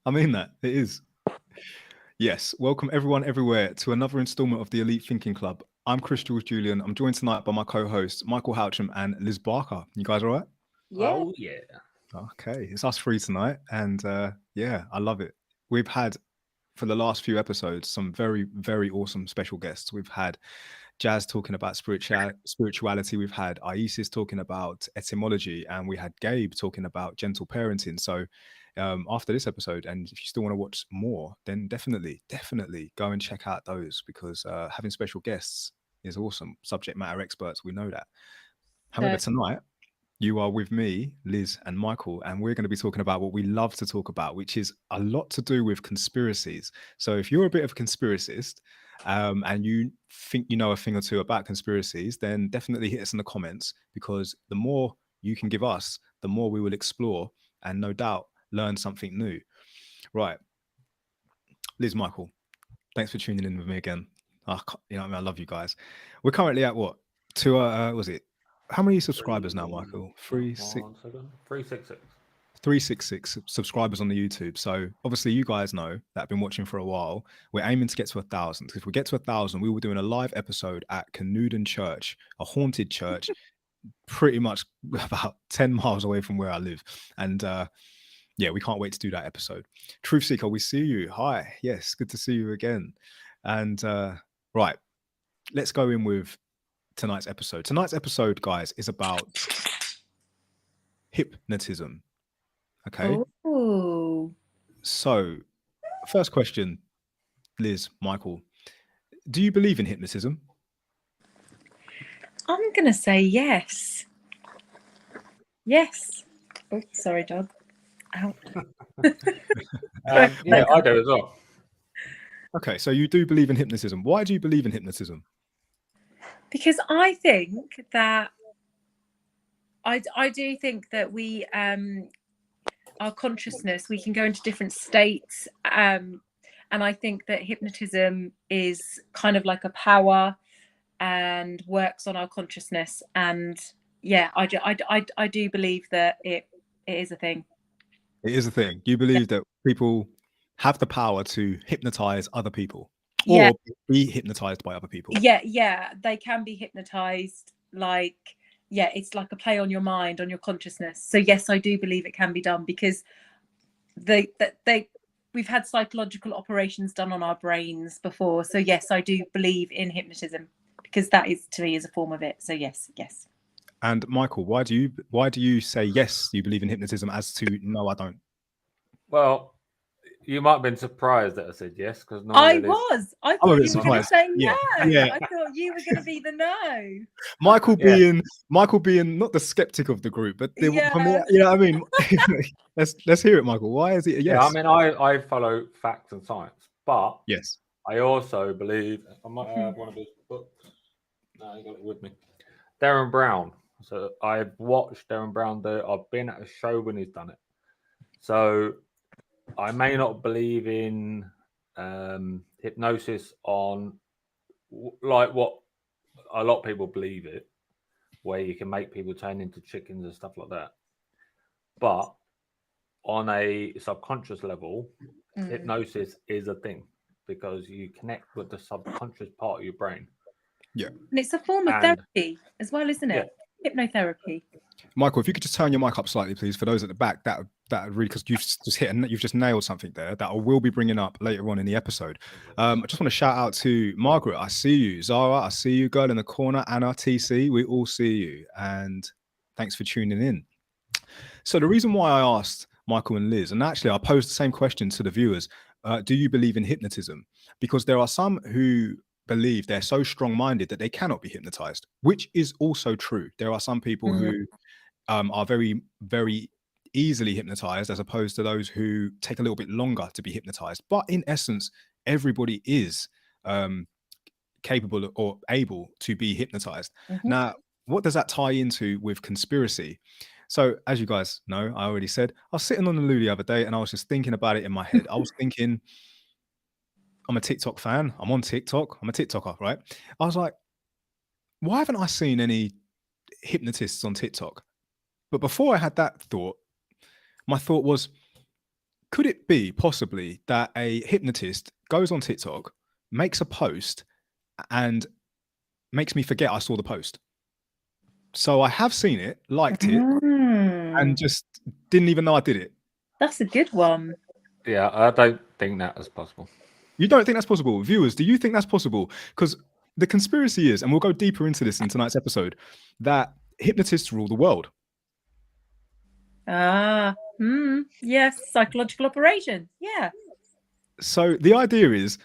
I mean that. It is. Yes. Welcome everyone everywhere to another installment of the Elite Thinking Club. I'm Jules Julien. I'm joined tonight by my co-hosts, Michael Houchen and Liz Barker. You guys all right? Yeah. Oh yeah. Okay. It's us three tonight. And yeah, I love it. We've had, for the last few episodes, some very, very awesome special guests. We've had Jazz talking about spirituality. We've had Isis talking about etymology, and we had Gabe talking about gentle parenting. So after this episode, and if you still want to watch more, then definitely go and check out those, because having special guests is awesome. Subject matter experts, we know that. However, So tonight you are with me, Liz, and Michael, and we're going to be talking about what we love to talk about, which is a lot to do with conspiracies. So, if you're a bit of a conspiracist and you think you know a thing or two about conspiracies, then definitely hit us in the comments, because the more you can give us, the more we will explore and no doubt learn something new. Right, Liz, Michael, thanks for tuning in with me again. You know what I mean? I love you guys. We're currently at what? Was it? How many subscribers now, Michael? Three, six. One second. 366. 366 subscribers on the YouTube. So obviously you guys know that I've been watching for a while. We're aiming to get to 1,000. If we get to 1,000, we will do a live episode at Canuden Church, a haunted church, pretty much about 10 miles away from where I live. And yeah, we can't wait to do that episode. Truth Seeker, we see you. Hi. Yes, good to see you again. And right, let's go in with tonight's episode. Tonight's episode, guys, is about hypnotism. Okay. oh, So, first question, Liz, Michael, do you believe in hypnotism? I'm gonna say yes. Yes. Oh, sorry, dog. Ow. Yeah, I do as well. Okay, so you do believe in hypnotism. Why do you believe in hypnotism? Because I think that I do think that we our consciousness, we can go into different states, and I think that hypnotism is kind of like a power and works on our consciousness. And yeah, I do believe that it is a thing. It is a thing. You Yeah. believe that people have the power to hypnotize other people Yeah, or be hypnotized by other people. yeah, they can be hypnotized. Like, yeah, it's like a play on your mind, on your consciousness. So yes, I do believe it can be done, because we've had psychological operations done on our brains before. So yes, I do believe in hypnotism, because that is, to me, is a form of it. So yes. And Michael, why do you say yes, you believe in hypnotism, as to no, I don't? Well, you might have been surprised that I said yes, because I normally was. I I'm a thought bit you were going to surprised. say no. Yeah. I thought you were going to be the no. Michael Yeah. being not the skeptic of the group, but for me, Yeah. you know what I mean? let's hear it, Michael. Why is it a yes? Yeah, I mean, I follow facts and science, but Yes. I also believe I might have one of his books. No, I got it with me. Derren Brown. So I've watched Derren Brown do. I've been at a show when he's done it. So I may not believe in hypnosis on like what a lot of people believe it, where you can make people turn into chickens and stuff like that. But on a subconscious level, hypnosis is a thing, because you connect with the subconscious part of your brain. Yeah. And it's a form of And therapy as well, isn't it? Hypnotherapy. Michael, if you could just turn your mic up slightly, please, for those at the back, that really, because you've just nailed something there that I will be bringing up later on in the episode. I just want to shout out to Margaret. I see you, Zara. I see you, girl in the corner. Anna, TC. We all see you, and thanks for tuning in. So the reason why I asked Michael and Liz, and actually I posed the same question to the viewers: do you believe in hypnotism? Because there are some who believe they're so strong-minded that they cannot be hypnotized, which is also true. There are some people who are very, very easily hypnotized, as opposed to those who take a little bit longer to be hypnotized. But in essence, everybody is capable or able to be hypnotized. Now, what does that tie into with conspiracy? So, as you guys know, I already said, I was sitting on the loo the other day and I was just thinking about it in my head. I was thinking, I'm a TikTok fan. I'm on TikTok. I'm a TikToker, right? I was like, why haven't I seen any hypnotists on TikTok? But before I had that thought, my thought was, could it be possibly that a hypnotist goes on TikTok, makes a post, and makes me forget I saw the post? So I have seen it, liked it, and just didn't even know I did it. That's a good one. Yeah, I don't think that is possible. You don't think that's possible? Viewers, do you think that's possible? Because the conspiracy is, and we'll go deeper into this in tonight's episode, that hypnotists rule the world. Yes, psychological operation. Yeah. So the idea is,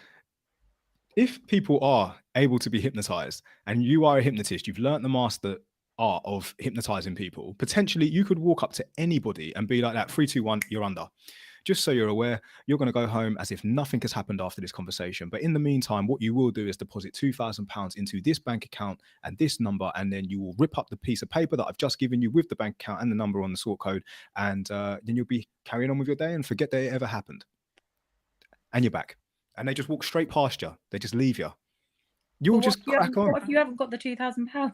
if people are able to be hypnotized and you are a hypnotist, you've learned the master art of hypnotizing people, potentially you could walk up to anybody and be like that, 3, 2, 1, you're under. Just so you're aware, you're going to go home as if nothing has happened after this conversation. But in the meantime, what you will do is deposit £2,000 into this bank account and this number, and then you will rip up the piece of paper that I've just given you with the bank account and the number on the sort code, and then you'll be carrying on with your day and forget that it ever happened. And you're back. And they just walk straight past you. They just leave you. You'll just crack on. What if you haven't got the £2,000? How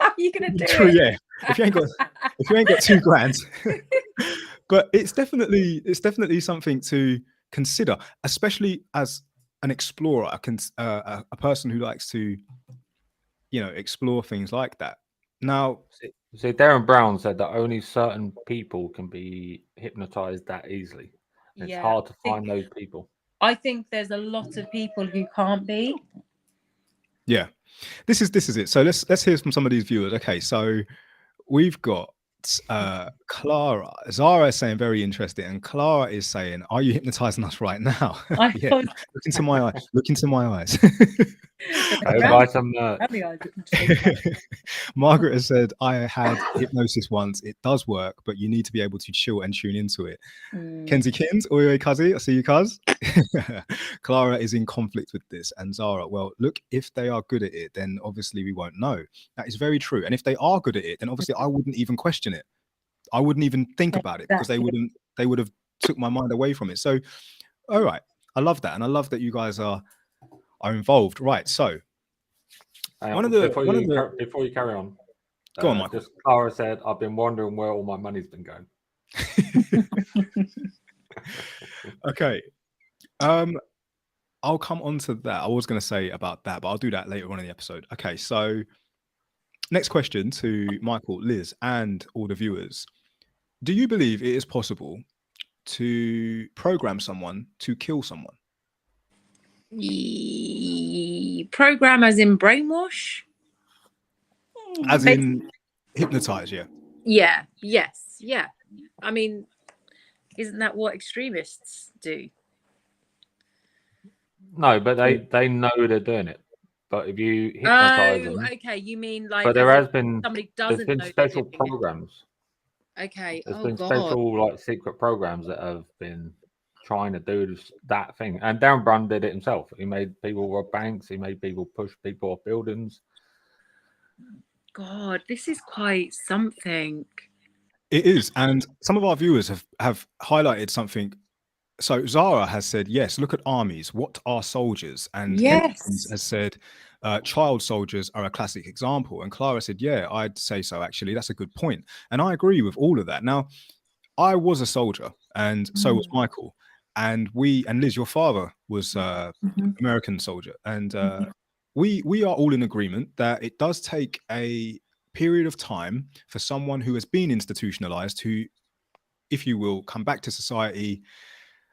are you going to do True, it? yeah. If you ain't got £2,000. But it's definitely something to consider, especially as an explorer, a person who likes to, explore things like that. Now, so Derren Brown said that only certain people can be hypnotized that easily. It's hard to find those people. I think there's a lot of people who can't be. Yeah, this is it. So let's hear from some of these viewers. Okay, so we've got Clara. Zara is saying very interesting, and Clara is saying, "Are you hypnotizing us right now?" Yeah, look into my eyes. Look into my eyes. Buy some Margaret has said, "I had hypnosis once. It does work, but you need to be able to chill and tune into it." Kenzie Kins, Oye Kazi, I see you, Kaz. Clara is in conflict with this, and Zara, well, look, if they are good at it, then obviously we won't know. That is very true. And if they are good at it, then obviously I wouldn't even question it. I wouldn't even think about it, because they would have took my mind away from it. So, all right, I love that, and I love that you guys are involved. Right, so before you carry on, go on, Michael. Just Clara said, "I've been wondering where all my money's been going." Okay, I'll come on to that. I was going to say about that, but I'll do that later on in the episode. Okay, so next question to Michael, Liz, and all the viewers: do you believe it is possible to program someone to kill someone? Program as in brainwash? As in hypnotize, yeah. Yeah, yes, yeah. I mean, isn't that what extremists do? No, but they know they're doing it. But if you hypnotize them, okay, you mean like? But there has been somebody doesn't there's been know special programs. Okay. There's been special like secret programs that have been trying to do that thing. And Derren Brown did it himself. He made people rob banks. He made people push people off buildings. God, this is quite something. It is, and some of our viewers have highlighted something. So Zara has said, yes, look at armies. What are soldiers? And yes, has said, child soldiers are a classic example. And Clara said, yeah, I'd say so, actually. That's a good point. And I agree with all of that. Now, I was a soldier, and so was Michael. And Liz, your father was American soldier. And we are all in agreement that it does take a period of time for someone who has been institutionalized to, if you will, come back to society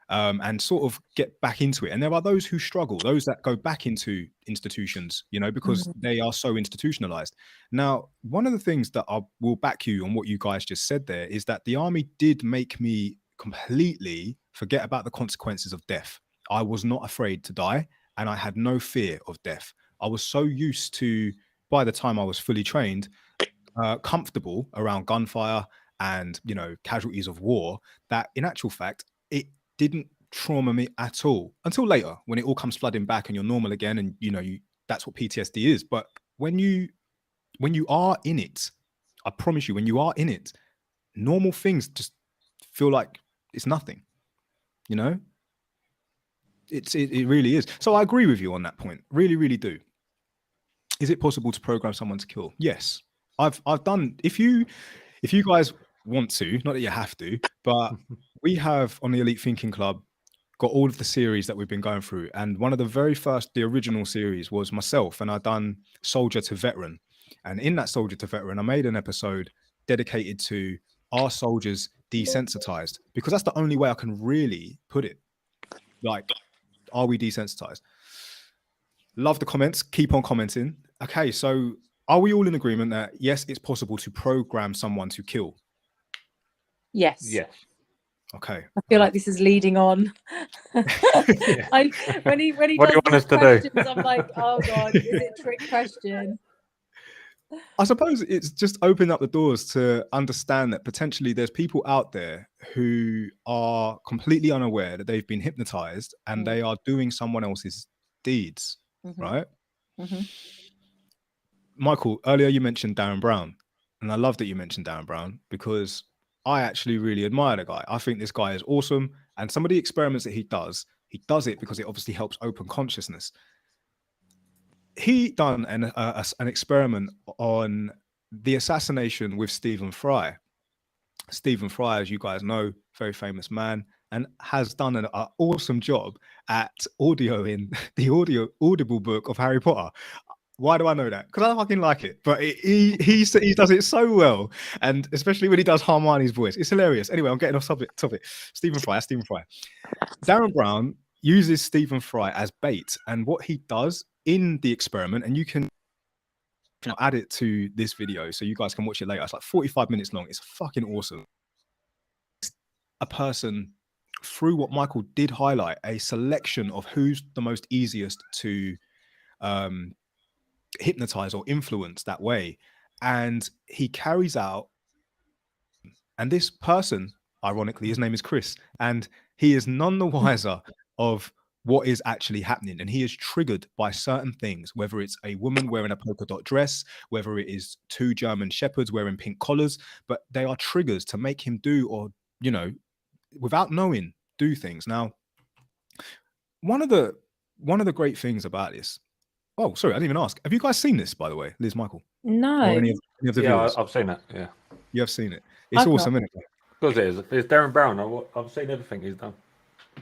and sort of get back into it. And there are those who struggle, those that go back into institutions, because they are so institutionalized. Now, one of the things that I will back you on what you guys just said there is that the army did make me completely forget about the consequences of death. I was not afraid to die, and I had no fear of death. I was so used to, by the time I was fully trained, comfortable around gunfire and, casualties of war, that in actual fact, it didn't trauma me at all until later, when it all comes flooding back and you're normal again, and that's what PTSD is. But when you are in it, I promise you, when you are in it, normal things just feel like it's nothing. It really is. So I agree with you on that point. Really, really do. Is it possible to program someone to kill? Yes, I've done. If you guys want to, not that you have to, but we have on the Elite Thinking Club got all of the series that we've been going through. And one of the very first, the original series was myself, and I done Soldier to Veteran. And in that Soldier to Veteran, I made an episode dedicated to are soldiers desensitized? Because that's the only way I can really put it. Like, are we desensitized? Love the comments. Keep on commenting. Okay, so are we all in agreement that yes, it's possible to program someone to kill? Yes. Yes. Okay. I feel like this is leading on. When he What do you does want these us to do? questions, I'm like, oh God, is it a trick question? I suppose it's just opening up the doors to understand that potentially there's people out there who are completely unaware that they've been hypnotized and they are doing someone else's deeds, right? Michael, earlier you mentioned Derren Brown, and I love that you mentioned Derren Brown because I actually really admire the guy. I think this guy is awesome, and some of the experiments that he does it because it obviously helps open consciousness. He done an experiment on the assassination with Stephen Fry. Stephen Fry, as you guys know, very famous man, and has done an awesome job at audioing the audible book of Harry Potter. Why do I know that? Because I fucking like it. But he does it so well, and especially when he does Hermione's voice, it's hilarious. Anyway, I'm getting off topic. Stephen Fry. Derren Brown uses Stephen Fry as bait, and what he does in the experiment, and you can add it to this video so you guys can watch it later. It's like 45 minutes long. It's fucking awesome. A person, through what Michael did highlight, a selection of who's the most easiest to hypnotize or influence that way, and he carries out, and this person, ironically, his name is Chris, and he is none the wiser of what is actually happening, and he is triggered by certain things, whether it's a woman wearing a polka dot dress, whether it is two German shepherds wearing pink collars, but they are triggers to make him do, or without knowing, do things. Now, one of the great things about this, oh sorry, I didn't even ask, have you guys seen this, by the way, Liz, Michael? No. Or any of the viewers? I've seen it. Yeah, you have seen it. It's awesome, isn't it? Because it is. It's Derren Brown. I've seen everything he's done.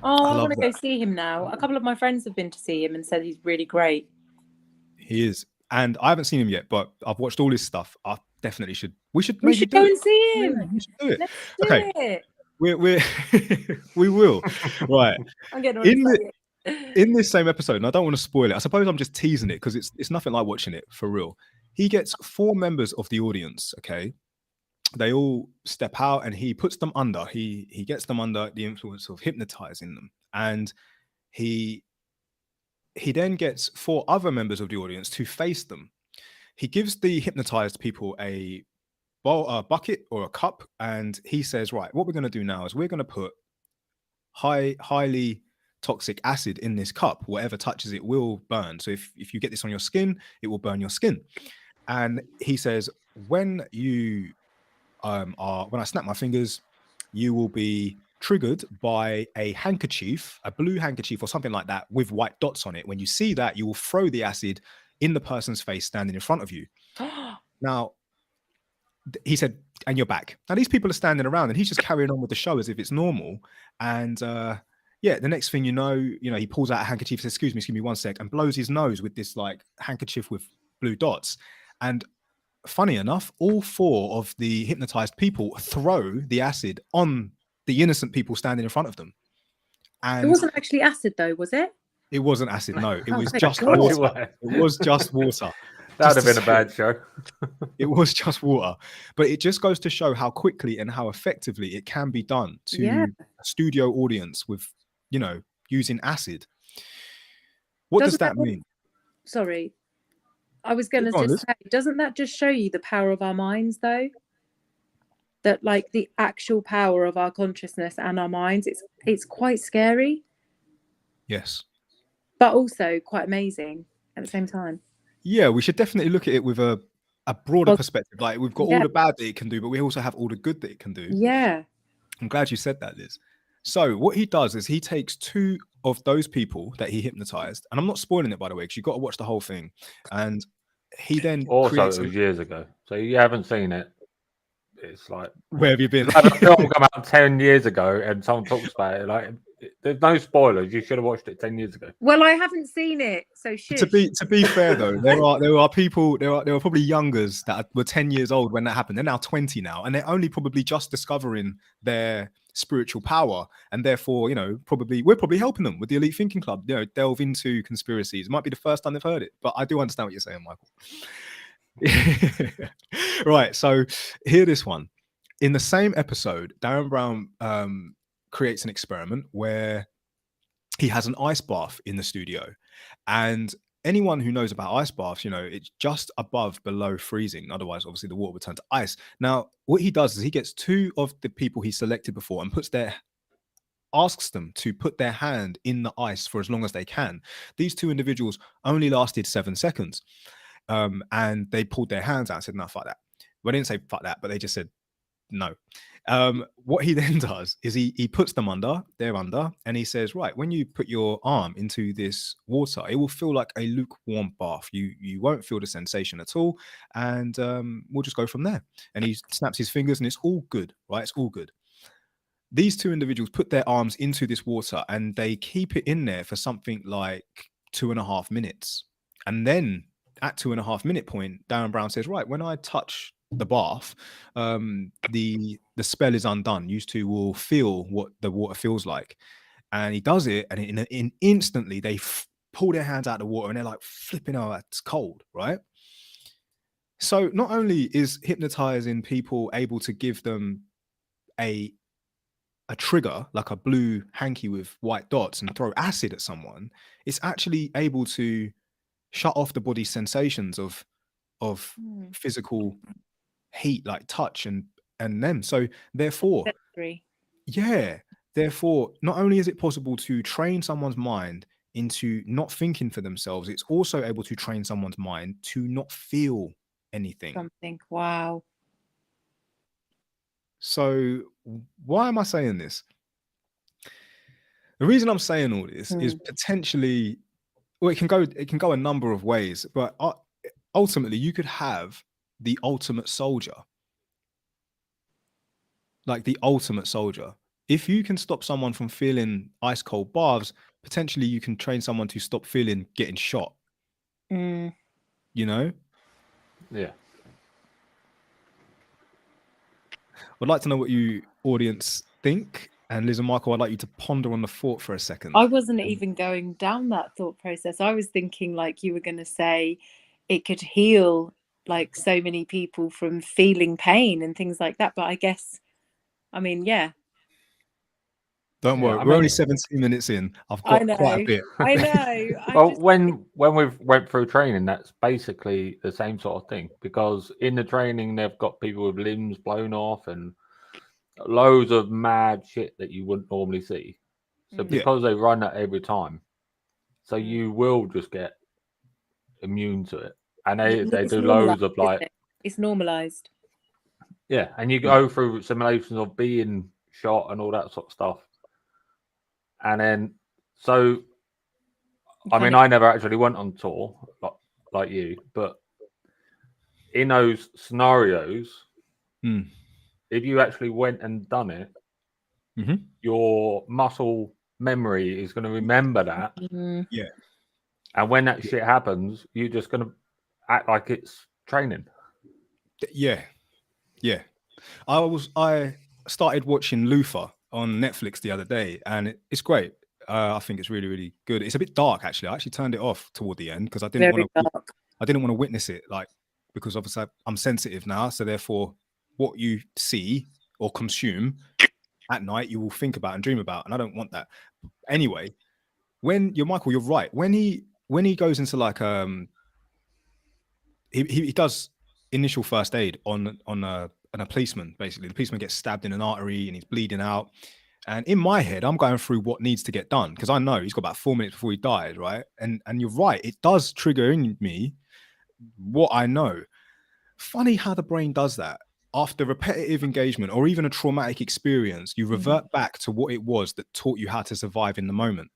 Oh, I want to go see him now. A couple of my friends have been to see him and said he's really great. He is, and I haven't seen him yet, but I've watched all his stuff. I definitely should. We should go and see him. Yeah, we should do it. Let's do it. We will. Right. I'm getting all in this same episode, and I don't want to spoil it. I suppose I'm just teasing it because it's nothing like watching it for real. He gets 4 members of the audience. Okay, they all step out, and he puts them under. He gets them under the influence of hypnotizing them, and he then gets 4 other members of the audience to face them. He gives the hypnotized people a bucket or a cup, and he says, right, what we're going to do now is we're going to put highly toxic acid in this cup. Whatever touches it will burn. So if you get this on your skin, it will burn your skin. And he says, when you when I snap my fingers, you will be triggered by a handkerchief, a blue handkerchief or something like that with white dots on it. When you see that, you will throw the acid in the person's face standing in front of you. Now, he said, and you're back. Now, these people are standing around, and he's just carrying on with the show as if it's normal. And yeah, the next thing you know, he pulls out a handkerchief, says, excuse me 1 sec, and blows his nose with this like handkerchief with blue dots. And funny enough, all 4 of the hypnotized people throw the acid on the innocent people standing in front of them. And it wasn't actually acid, though, was it? It wasn't acid. No, it was my just God. water. It was just water. That would have been a bad show. It was just water, but it just goes to show how quickly and how effectively it can be done to a studio audience with, using acid. What does that mean? Sorry, I was going to just say, doesn't that just show you the power of our minds, though? That like the actual power of our consciousness and our minds, it's quite scary. Yes. But also quite amazing at the same time. Yeah, we should definitely look at it with a broader perspective. Like, we've got all the bad that it can do, but we also have all the good that it can do. Yeah. I'm glad you said that, Liz. So what he does is he takes 2 of those people that he hypnotized, and I'm not spoiling it, by the way, because you've got to watch the whole thing. And he then also, it was years ago, so you haven't seen it. it's like, Where have you been? had a film come out 10 years ago and someone talks about it. Like, there's no spoilers. You should have watched it 10 years ago. Well, I haven't seen it, so shush. To be fair though, there are people, there are probably youngers that were 10 years old when that happened. They're now 20 now, and they're only probably just discovering their spiritual power, and therefore, you know, we're probably helping them with the Elite Thinking Club, you know, delve into conspiracies. It might be the first time they've heard it, but I do understand what you're saying, Michael. Right, so hear this one. In the same episode, Derren Brown creates an experiment where he has an ice bath in the studio, and anyone who knows about ice baths, you know, it's just below freezing. Otherwise, obviously, the water would turn to ice. Now, what he does is he gets two of the people he selected before and asks them to put their hand in the ice for as long as they can. These two individuals only lasted 7 seconds, and they pulled their hands out and said, "No, fuck that." Well, they didn't say fuck that, but they just said no. What he then does is he puts them under, and he says, right, when you put your arm into this water, it will feel like a lukewarm bath. You won't feel the sensation at all, and we'll just go from there. And he snaps his fingers, and it's all good, right? It's all good. These two individuals put their arms into this water, and they keep it in there for something like 2.5 minutes. And then at 2.5 minute point, Derren Brown says, right, when I touch the bath, the spell is undone. You two will feel what the water feels like. And he does it, and in instantly they pull their hands out of the water, and they're like flipping out, it's cold, right? So not only is hypnotizing people able to give them a trigger, like a blue hanky with white dots, and throw acid at someone, it's actually able to shut off the body's sensations of physical heat, like touch and them. So therefore, not only is it possible to train someone's mind into not thinking for themselves, it's also able to train someone's mind to not feel anything. Wow. So why am I saying this? The reason I'm saying all this is potentially, well, it can go a number of ways, but ultimately you could have the ultimate soldier. Like the ultimate soldier. If you can stop someone from feeling ice cold baths, potentially you can train someone to stop feeling getting shot. You know? Yeah. I'd like to know what you audience think. And Liz and Michael, I'd like you to ponder on the thought for a second. I wasn't even going down that thought process. I was thinking like you were going to say it could heal like so many people from feeling pain and things like that. But I guess, I mean, yeah. Don't worry, we're only 17 minutes in. I've got quite a bit. I know. Well, when we've went through training, that's basically the same sort of thing, because in the training they've got people with limbs blown off and loads of mad shit that you wouldn't normally see. So because they run that every time, so you will just get immune to it. And they do loads of like, it's normalized. Yeah, and you go through simulations of being shot and all that sort of stuff. And then, so, I mean, I never actually went on tour like you, but in those scenarios, if you actually went and done it, your muscle memory is going to remember that. Yeah. And when that shit happens, you're just going to act like it's training. Yeah. Yeah. I started watching Luther on Netflix the other day, and it's great. I think it's really, really good. It's a bit dark, actually. I actually turned it off toward the end because I didn't want to witness it, like, because obviously I'm sensitive now. So therefore, what you see or consume at night, you will think about and dream about, and I don't want that. Anyway, Michael, you're right. When he goes into like he does initial first aid on a policeman. Basically, the policeman gets stabbed in an artery and he's bleeding out. And in my head, I'm going through what needs to get done because I know he's got about 4 minutes before he dies, right? And you're right, it does trigger in me what I know. Funny how the brain does that. After repetitive engagement or even a traumatic experience, you revert back to what it was that taught you how to survive in the moment.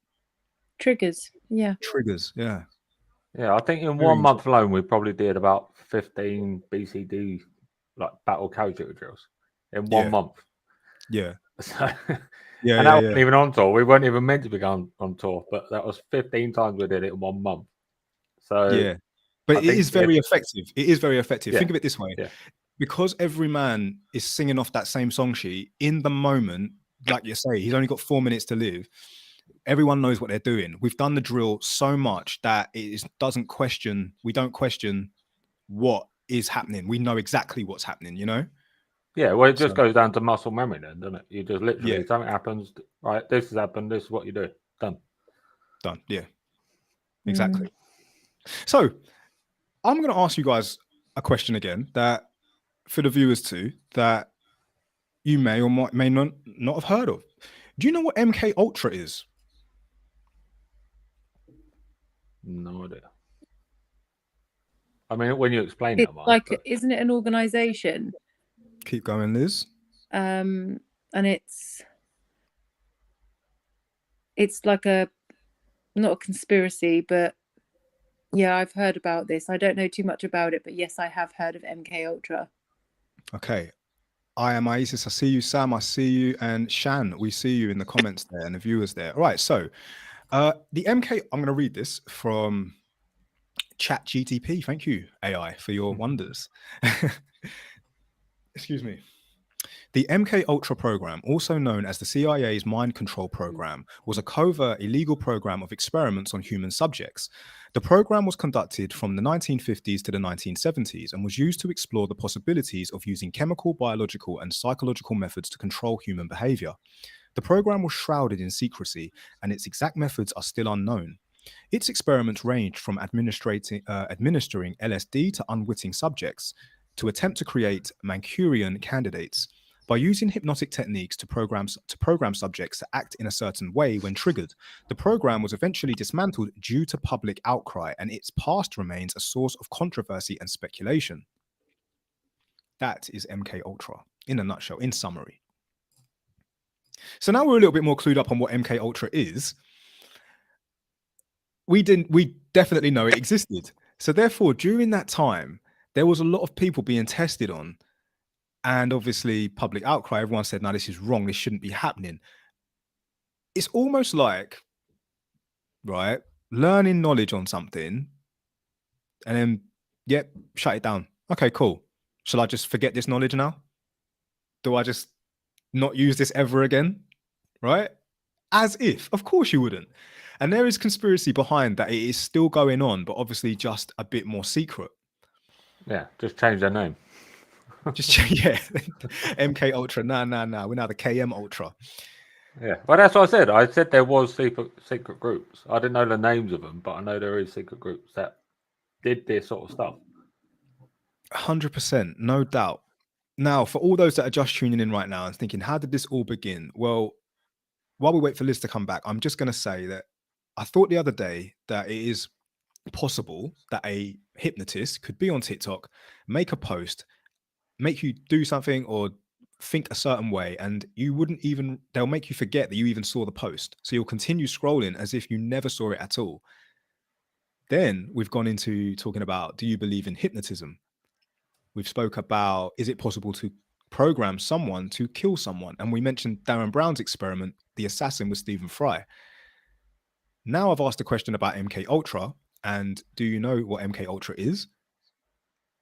Triggers, yeah. Triggers, yeah. Yeah, I think in 1 month alone, we probably did about 15 BCD like battle casualty drills. in 1 month. Yeah. So, Yeah. and that Yeah. wasn't even on tour. We weren't even meant to be going on tour, but that was 15 times we did it in 1 month. So Yeah. But I it think is very effective. It is very effective. Yeah. Think of it this way. Yeah. Because every man is singing off that same song sheet in the moment, like you say, he's only got 4 minutes to live. Everyone knows what they're doing. We've done the drill so much that we don't question what is happening. We know exactly what's happening, you know? Yeah, well, it just So, goes down to muscle memory then, doesn't it? You just literally, yeah, something happens, right? This has happened, this is what you do. Done. yeah, exactly. So I'm going to ask you guys a question again that for the viewers too, that you may or may not have heard of. Do you know what MK Ultra is? No idea. I mean, when you explain It's that, Mike, like, isn't it an organization? Keep going, Liz. And it's like not a conspiracy, but yeah, I've heard about this. I don't know too much about it, but yes, I have heard of MK Ultra. Okay. I am Isis. I see you, Sam. I see you, and Shan. We see you in the comments there and the viewers there. All right. So, the MK. I'm going to read this from ChatGTP. Thank you, AI, for your wonders. Excuse me. The MK Ultra program, also known as the CIA's mind control program, was a covert illegal program of experiments on human subjects. The program was conducted from the 1950s to the 1970s and was used to explore the possibilities of using chemical, biological, and psychological methods to control human behavior. The program was shrouded in secrecy, and its exact methods are still unknown. Its experiments ranged from administering LSD to unwitting subjects to attempt to create Manchurian candidates. By using hypnotic techniques to program subjects to act in a certain way when triggered, the program was eventually dismantled due to public outcry, and its past remains a source of controversy and speculation. That is MK Ultra in a nutshell, in summary. So now we're a little bit more clued up on what MK Ultra is. We definitely know it existed. So therefore, during that time, there was a lot of people being tested on. And obviously, public outcry, everyone said, no, this is wrong. This shouldn't be happening. It's almost like, right, learning knowledge on something and then, yep, shut it down. Okay, cool. Shall I just forget this knowledge now? Do I just not use this ever again? Right? As if. Of course you wouldn't. And there is conspiracy behind that. It is still going on, but obviously just a bit more secret. Yeah, just change their name. Just yeah, MK Ultra. Nah. We're now the KM Ultra. Yeah, well, that's what I said. I said there was secret groups. I didn't know the names of them, but I know there is secret groups that did this sort of stuff. 100%, no doubt. Now, for all those that are just tuning in right now and thinking, how did this all begin? Well, while we wait for Liz to come back, I'm just going to say that I thought the other day that it is possible that a hypnotist could be on TikTok, make a post, make you do something or think a certain way, and they'll make you forget that you even saw the post. So you'll continue scrolling as if you never saw it at all. Then we've gone into talking about, do you believe in hypnotism? We've spoke about, is it possible to program someone to kill someone? And we mentioned Derren Brown's experiment, the assassin with Stephen Fry. Now I've asked a question about MK Ultra, and do you know what MK Ultra is?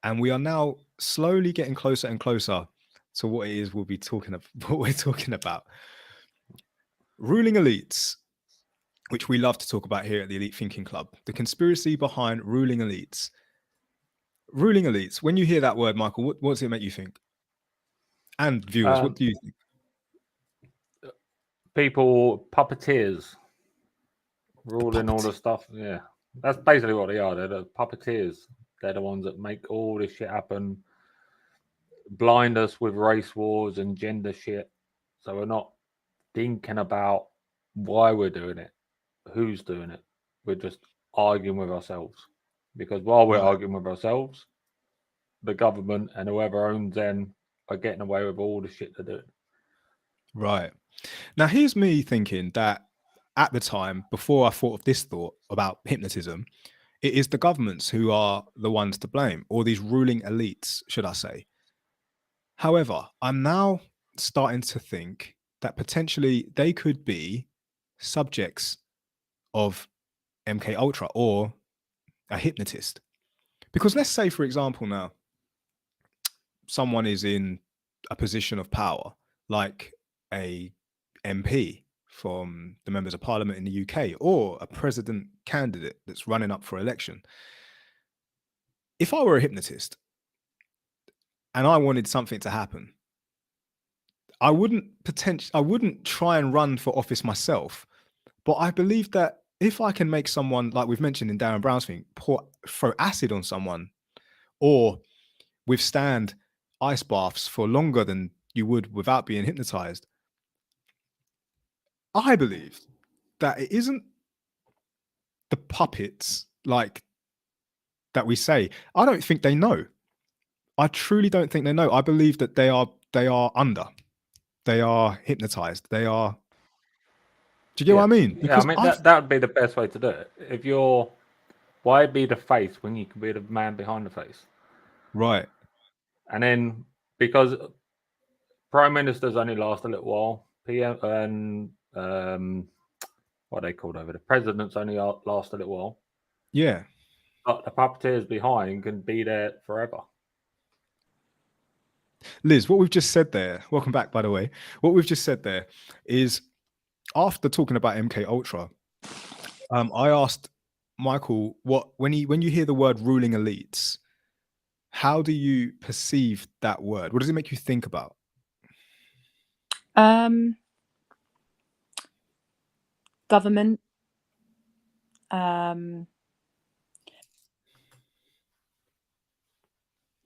And we are now slowly getting closer and closer to what it is we'll be talking about, what we're talking about. Ruling elites, which we love to talk about here at the Elite Thinking Club. The conspiracy behind ruling elites. Ruling elites. When you hear that word, Michael, what does it make you think? And viewers, what do you think? People, puppeteers, ruling all the stuff. Yeah, that's basically what they are. They're the puppeteers. They're the ones that make all this shit happen, blind us with race wars and gender shit. So we're not thinking about why we're doing it, who's doing it. We're just arguing with ourselves. Because while we're arguing with ourselves, the government and whoever owns them are getting away with all the shit they're doing. Right. Now, here's me thinking that at the time, before I thought of this thought about hypnotism, it is the governments who are the ones to blame, or these ruling elites, should I say. However, I'm now starting to think that potentially they could be subjects of MK Ultra or a hypnotist. Because let's say, for example, now someone is in a position of power, like a MP from the members of parliament in the UK, or a president candidate that's running up for election. If I were a hypnotist and I wanted something to happen, I wouldn't try and run for office myself, but I believe that if I can make someone, like we've mentioned in Derren Brown's thing, throw acid on someone or withstand ice baths for longer than you would without being hypnotized, I believe that it isn't the puppets like that we say. I don't think they know. I truly don't think they know. I believe that they are hypnotized. They are. Do you get what I mean? Yeah, I mean that would be the best way to do it. If you're, why be the face when you can be the man behind the face? Right. And then because prime ministers only last a little while, PM and what are they called over? The presidents only last a little while. Yeah. But the puppeteers behind can be there forever. Liz, what we've just said there, welcome back, by the way. What we've just said there is, after talking about MK Ultra, I asked Michael, when you hear the word ruling elites, how do you perceive that word? What does it make you think about? Government,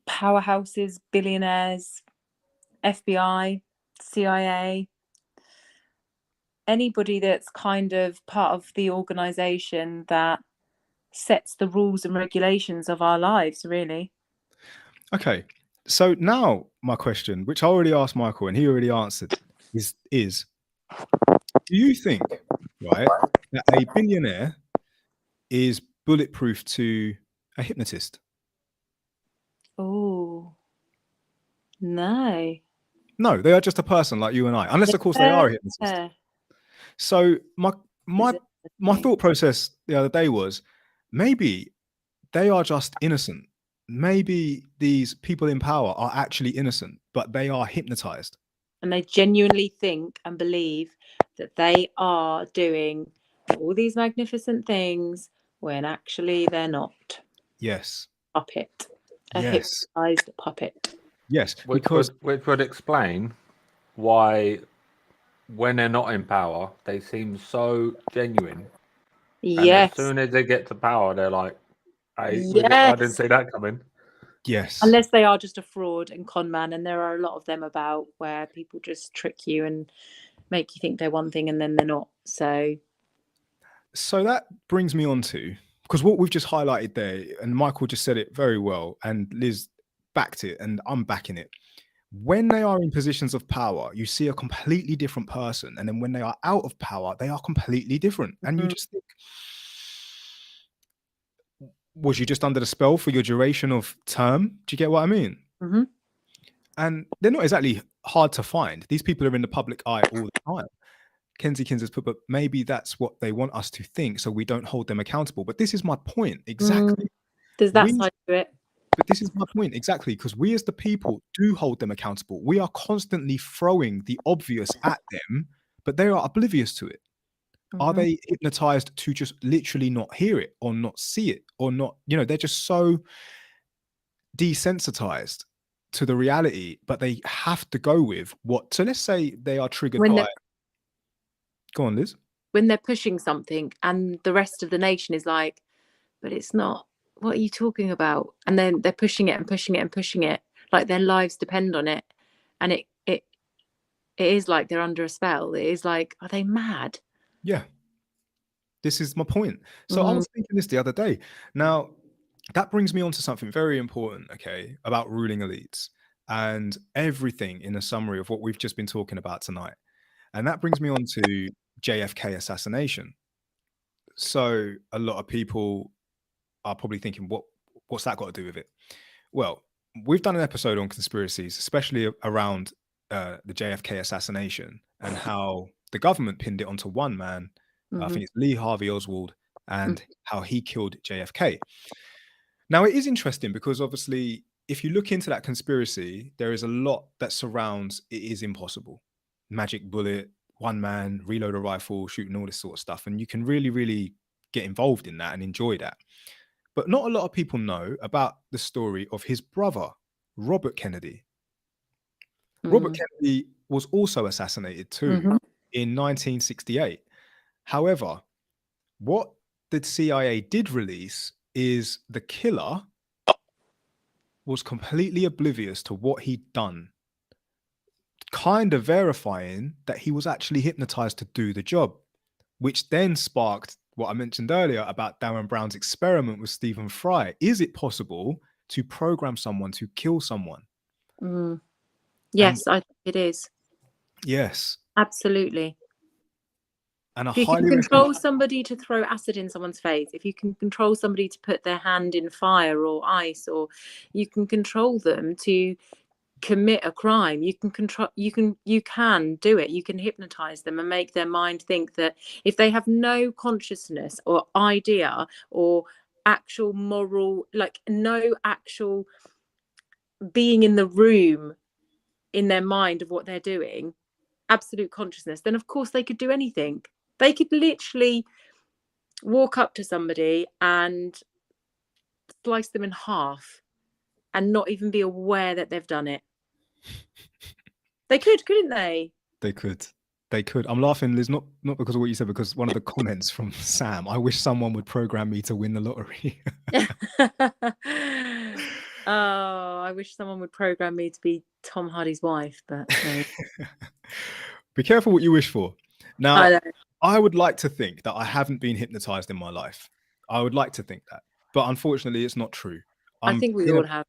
powerhouses, billionaires, FBI, CIA, anybody that's kind of part of the organization that sets the rules and regulations of our lives, really. Okay, so now my question, which I already asked Michael and he already answered, is do you think, right, that a billionaire is bulletproof to a hypnotist? Oh, no. No, they are just a person like you and I, unless of course they are a hypnotist. Yeah. So my thought process the other day was, maybe they are just innocent. Maybe these people in power are actually innocent, but they are hypnotized. And they genuinely think and believe that they are doing all these magnificent things when actually they're not. Yes. Puppet. A Yes. hypnotized puppet. Yes. Which would explain why when they're not in power, they seem so genuine. Yes. And as soon as they get to power, they're like, I didn't see that coming. Yes. Unless they are just a fraud and con man, and there are a lot of them about where people just trick you and make you think they're one thing and then they're not. So that brings me on to, because what we've just highlighted there, and Michael just said it very well, and Liz backed it, and I'm backing it. When they are in positions of power, you see a completely different person. And then when they are out of power, they are completely different. And you just think, was you just under the spell for your duration of term? Do you get what I mean? Mm-hmm. And they're not exactly hard to find. These people are in the public eye all the time. Kenzie Kins has put, but maybe that's what they want us to think, so we don't hold them accountable. But this is my point. Exactly. There's that side to it. But this is my point, exactly, because we as the people do hold them accountable. We are constantly throwing the obvious at them, but they are oblivious to it. Are they hypnotized to just literally not hear it or not see it or not, they're just so desensitized to the reality, but they have to go with what. So let's say they are triggered by. Go on, Liz. When they're pushing something and the rest of the nation is like, but it's not, what are you talking about? And then they're pushing it and pushing it and pushing it, like their lives depend on it. And it is like they're under a spell. It is like, are they mad? Yeah. This is my point. So I was thinking this the other day. Now, that brings me on to something very important, okay, about ruling elites and everything in a summary of what we've just been talking about tonight. And that brings me on to JFK assassination. So a lot of people are probably thinking, what's that got to do with it? Well, we've done an episode on conspiracies, especially around the JFK assassination and how the government pinned it onto one man. I think it's Lee Harvey Oswald, and how he killed JFK. Now, it is interesting because obviously, if you look into that conspiracy, there is a lot that surrounds it is impossible. Magic bullet, one man, reload a rifle, shooting all this sort of stuff. And you can really, really get involved in that and enjoy that. But not a lot of people know about the story of his brother, Robert Kennedy. Robert Kennedy was also assassinated too in 1968. However, what the CIA did release is the killer was completely oblivious to what he'd done, kind of verifying that he was actually hypnotized to do the job, which then sparked what I mentioned earlier about Derren Brown's experiment with Stephen Fry. Is it possible to program someone to kill someone? Yes, I think it is. Yes. Absolutely. And if you can control somebody to throw acid in someone's face, if you can control somebody to put their hand in fire or ice, or you can control them to commit a crime, you can do it. You can hypnotize them and make their mind think that if they have no consciousness or idea or actual moral, like no actual being in the room in their mind of what they're doing, absolute consciousness, then of course they could do anything. They could literally walk up to somebody and slice them in half and not even be aware that they've done it. They could, couldn't they? They could. They could. I'm laughing, Liz, not because of what you said, because one of the comments from Sam, I wish someone would program me to win the lottery. Oh, I wish someone would program me to be Tom Hardy's wife, but no. Be careful what you wish for. Now, I would like to think that I haven't been hypnotized in my life. I would like to think that, but unfortunately it's not true. I think we all have.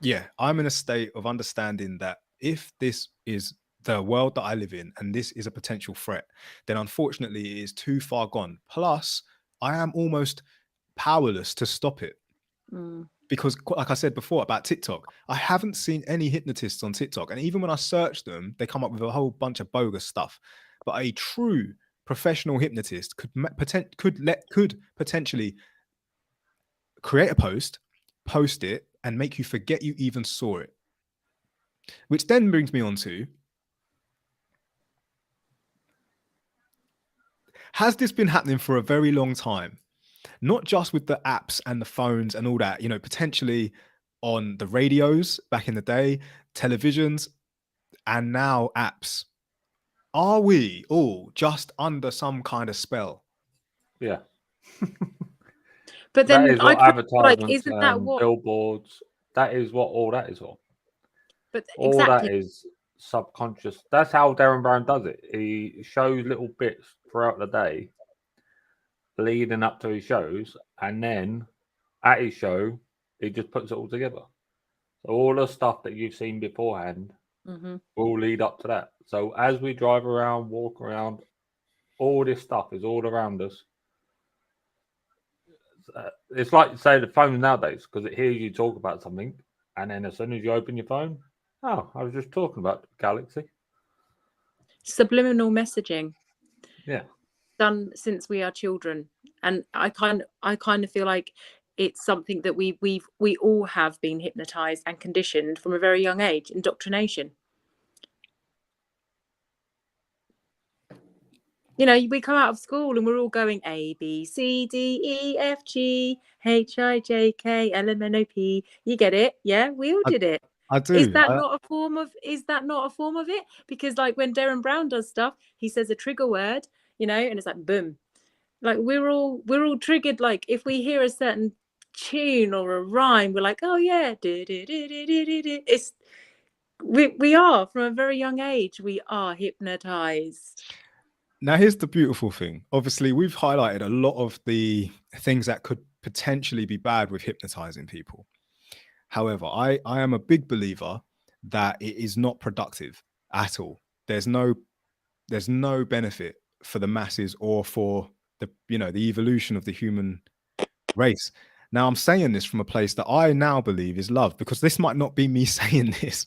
Yeah, I'm in a state of understanding that if this is the world that I live in and this is a potential threat, then unfortunately it is too far gone. Plus, I am almost powerless to stop it. Because like I said before about TikTok, I haven't seen any hypnotists on TikTok. And even when I search them, they come up with a whole bunch of bogus stuff. But a true professional hypnotist could potentially create a post it, and make you forget you even saw it. Which then brings me on to, has this been happening for a very long time? Not just with the apps and the phones and all that, you know, potentially on the radios back in the day, televisions, and now apps. Are we all just under some kind of spell? Yeah. But then that is what advertisements, like, isn't that what billboards? That is what all that is for. But all exactly. that is subconscious. That's how Derren Brown does it. He shows little bits throughout the day, leading up to his shows, and then at his show, he just puts it all together. So all the stuff that you've seen beforehand will lead up to that. So as we drive around, walk around, all this stuff is all around us. It's like, say, the phone nowadays, because it hears you talk about something, and then as soon as you open your phone, oh, I was just talking about the galaxy. Subliminal messaging. Yeah. Done since we are children, and I kind of feel like it's something that we all have been hypnotized and conditioned from a very young age. Indoctrination. You know, we come out of school and we're all going A, B, C, D, E, F, G, H, I, J, K, L, M, N, O, P. You get it? Yeah, we all did it. I do. Is that not a form of it? Because like when Derren Brown does stuff, he says a trigger word, you know, and it's like boom. Like we're all triggered. Like if we hear a certain tune or a rhyme, we're like, oh yeah, it's we are from a very young age. We are hypnotized. Now, here's the beautiful thing. Obviously, we've highlighted a lot of the things that could potentially be bad with hypnotizing people. However, I am a big believer that it is not productive at all. There's no benefit for the masses or for the evolution of the human race. Now, I'm saying this from a place that I now believe is love, because this might not be me saying this.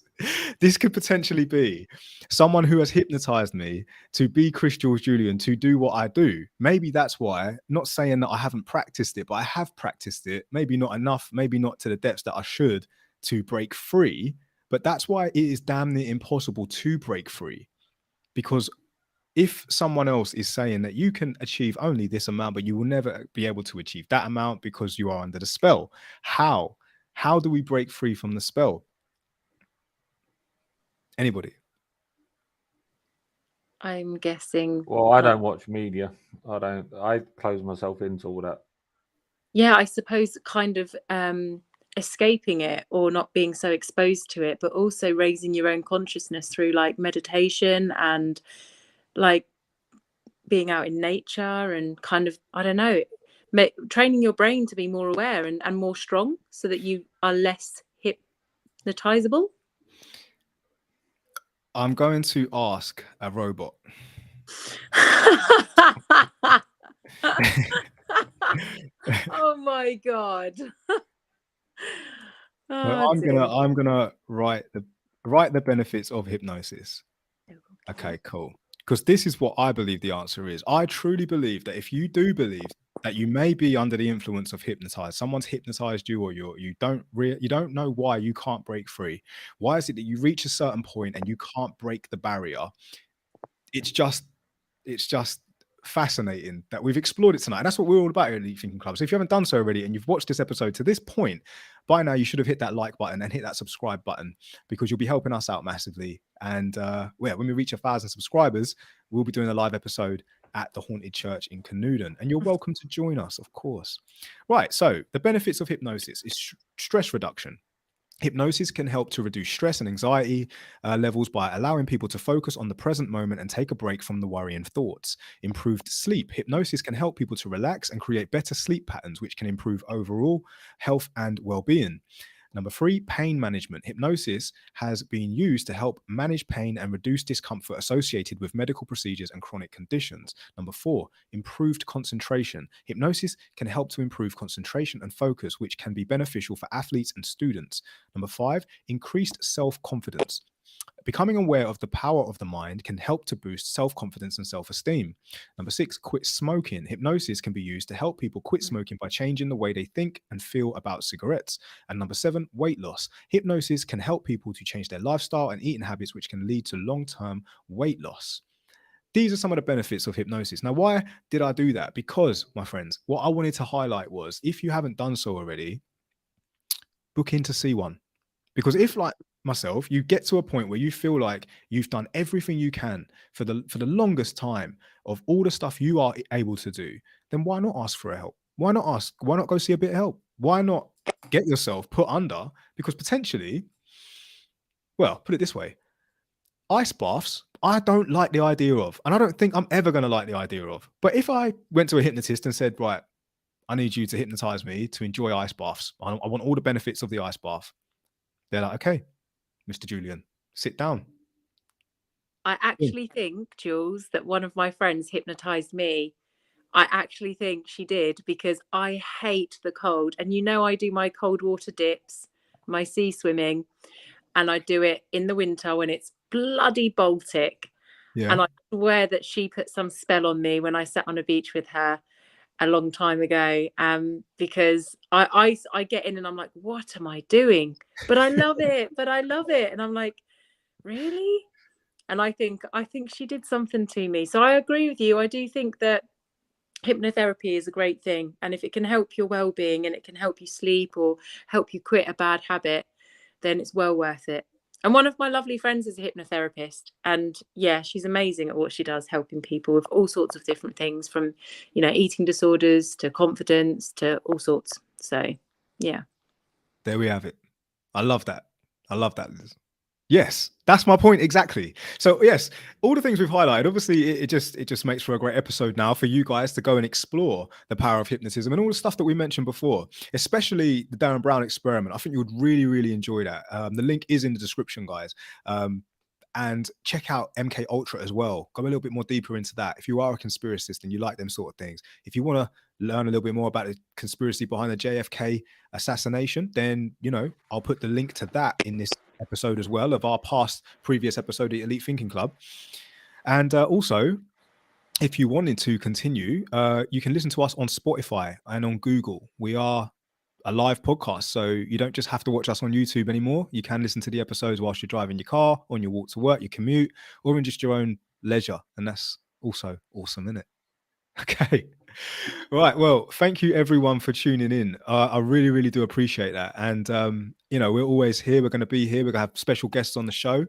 This could potentially be someone who has hypnotized me to be Chris Jules Julien, to do what I do. Maybe that's why, not saying that I haven't practiced it, but I have practiced it. Maybe not enough, maybe not to the depths that I should to break free. But that's why it is damn near impossible to break free. Because if someone else is saying that you can achieve only this amount, but you will never be able to achieve that amount because you are under the spell, how do we break free from the spell? Anybody? I'm guessing. Well, I don't watch media. I close myself into all that. Yeah, I suppose kind of escaping it or not being so exposed to it, but also raising your own consciousness through like meditation and like being out in nature and kind of, I don't know, training your brain to be more aware and more strong so that you are less hypnotizable. I'm going to ask a robot. Oh my God. I'm gonna write the benefits of hypnosis. Okay, cool. Because this is what I believe the answer is. I truly believe that if you do believe that you may be under the influence of hypnotized, someone's hypnotized you, or you don't know why you can't break free. Why is it that you reach a certain point and you can't break the barrier? It's just fascinating that we've explored it tonight. And that's what we're all about here at Elite Thinking Club. So if you haven't done so already and you've watched this episode to this point, by now you should have hit that like button and hit that subscribe button, because you'll be helping us out massively. And when we reach 1,000 subscribers, we'll be doing a live episode at the Haunted Church in Canooden, and you're welcome to join us, of course. Right, so the benefits of hypnosis is stress reduction. Hypnosis can help to reduce stress and anxiety levels by allowing people to focus on the present moment and take a break from the worrying thoughts. Improved sleep. Hypnosis can help people to relax and create better sleep patterns, which can improve overall health and well-being. Number 3, pain management. Hypnosis has been used to help manage pain and reduce discomfort associated with medical procedures and chronic conditions. Number 4, improved concentration. Hypnosis can help to improve concentration and focus, which can be beneficial for athletes and students. Number 5, increased self-confidence. Becoming aware of the power of the mind can help to boost self-confidence and self-esteem. Number 6, quit smoking. Hypnosis can be used to help people quit smoking by changing the way they think and feel about cigarettes. And number 7, weight loss. Hypnosis can help people to change their lifestyle and eating habits, which can lead to long-term weight loss. These are some of the benefits of hypnosis. Now, why did I do that? Because, my friends, what I wanted to highlight was, if you haven't done so already, book in to see one. Because if, like myself, you get to a point where you feel like you've done everything you can for the longest time of all the stuff you are able to do, then why not ask for help? Why not ask? Why not go see a bit of help? Why not get yourself put under? Because potentially, well, put it this way, ice baths, I don't like the idea of, and I don't think I'm ever going to like the idea of. But if I went to a hypnotist and said, right, I need you to hypnotize me to enjoy ice baths, I want all the benefits of the ice bath, they're like, okay, Mr. Julien, sit down. I actually think, Jules, that one of my friends hypnotized me. I actually think she did, because I hate the cold. And you know, I do my cold water dips, my sea swimming, and I do it in the winter when it's bloody Baltic. Yeah. And I swear that she put some spell on me when I sat on a beach with her a long time ago, because I get in and I'm like, what am I doing? But I love it. And I'm like, really? And I think she did something to me. So I agree with you. I do think that hypnotherapy is a great thing, and if it can help your well-being and it can help you sleep or help you quit a bad habit, then it's well worth it. And one of my lovely friends is a hypnotherapist, and yeah, she's amazing at what she does, helping people with all sorts of different things, from, you know, eating disorders to confidence to all sorts. So yeah, there we have it. I love that, Liz. Yes, that's my point exactly. So yes, all the things we've highlighted, obviously it just makes for a great episode now for you guys to go and explore the power of hypnotism and all the stuff that we mentioned before, especially the Derren Brown experiment. I think you would really, really enjoy that. The link is in the description, guys. and check out MK Ultra as well. Go a little bit more deeper into that. If you are a conspiracist and you like them sort of things, if you want to learn a little bit more about the conspiracy behind the JFK assassination, then, you know, I'll put the link to that in this episode as well, of our previous episode of the Elite Thinking Club. And also, if you wanted to continue, you can listen to us on Spotify and on Google. We are a live podcast, so you don't just have to watch us on YouTube anymore. You can listen to the episodes whilst you're driving your car, on your walk to work, your commute, or in just your own leisure. And that's also awesome, isn't it? Okay. Right. Well, thank you everyone for tuning in. I really, really do appreciate that. And, you know, we're always here. We're going to be here. We're going to have special guests on the show.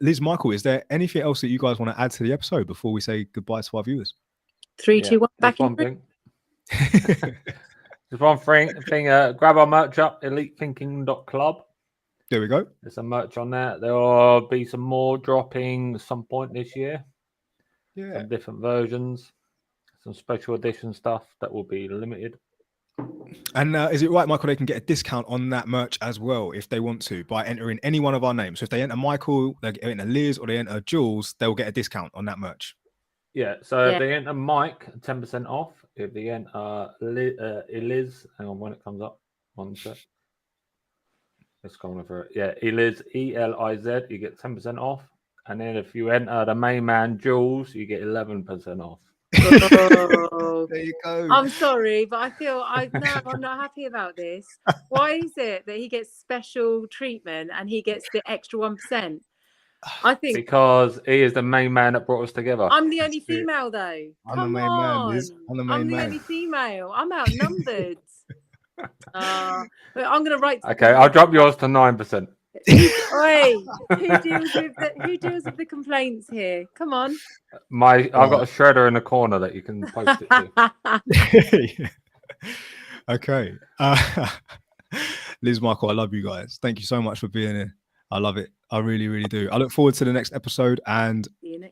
Liz, Michael, is there anything else that you guys want to add to the episode before we say goodbye to our viewers? 3, 2, 1, back in. There's one thing. Grab our merch up, elitethinking.club. There we go. There's some merch on there. There will be some more dropping some point this year. Yeah. Some different versions, some special edition stuff that will be limited. And is it right, Michael, they can get a discount on that merch as well if they want to by entering any one of our names? So if they enter Michael, they enter Liz, or they enter Jules, they'll get a discount on that merch. Yeah, so if they enter Mike, 10% off. If they enter Eliz, hang on when it comes up. 1 sec. Let's go on for it. Yeah, Eliz, ELIZ, you get 10% off. And then if you enter the main man, Jules, you get 11% off. Oh, there you go. I'm sorry, but I feel I'm not happy about this. Why is it that he gets special treatment and he gets the extra 1%? I think because he is the main man that brought us together. I'm the only female, though. I'm the main man, Liz. I'm the only female. I'm outnumbered. But I'm going to write. Okay, I'll drop yours to 9%. Oi, who deals with the complaints here? Come on. I've got a shredder in the corner that you can post it to. Okay. Liz, Michael, I love you guys. Thank you so much for being here. I love it. I really, really do. I look forward to the next episode, and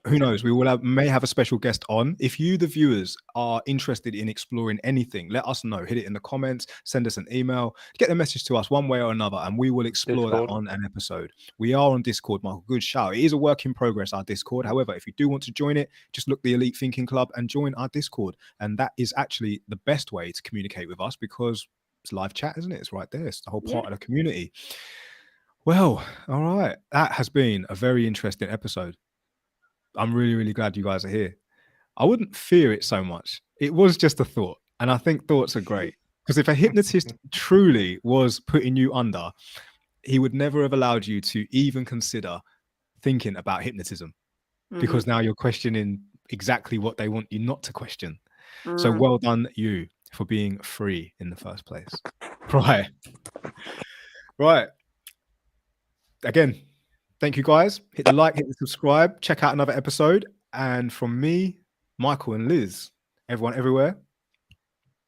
who knows, we will may have a special guest on. If you, the viewers, are interested in exploring anything, let us know. Hit it in the comments, send us an email, get the message to us one way or another, and we will explore that on an episode. We are on Discord, Michael. Good shout. It is a work in progress, our Discord. However, if you do want to join it, just look the Elite Thinking Club and join our Discord. And that is actually the best way to communicate with us, because it's live chat, isn't it? It's right there. It's the whole part of the community. Well, all right. That has been a very interesting episode. I'm really, really glad you guys are here. I wouldn't fear it so much. It was just a thought. And I think thoughts are great. Because if a hypnotist truly was putting you under, he would never have allowed you to even consider thinking about hypnotism. Because now you're questioning exactly what they want you not to question. So well done you for being free in the first place. Right. Right. Again, thank you guys. Hit the like, hit the subscribe, check out another episode. And from me, Michael, and Liz, everyone everywhere,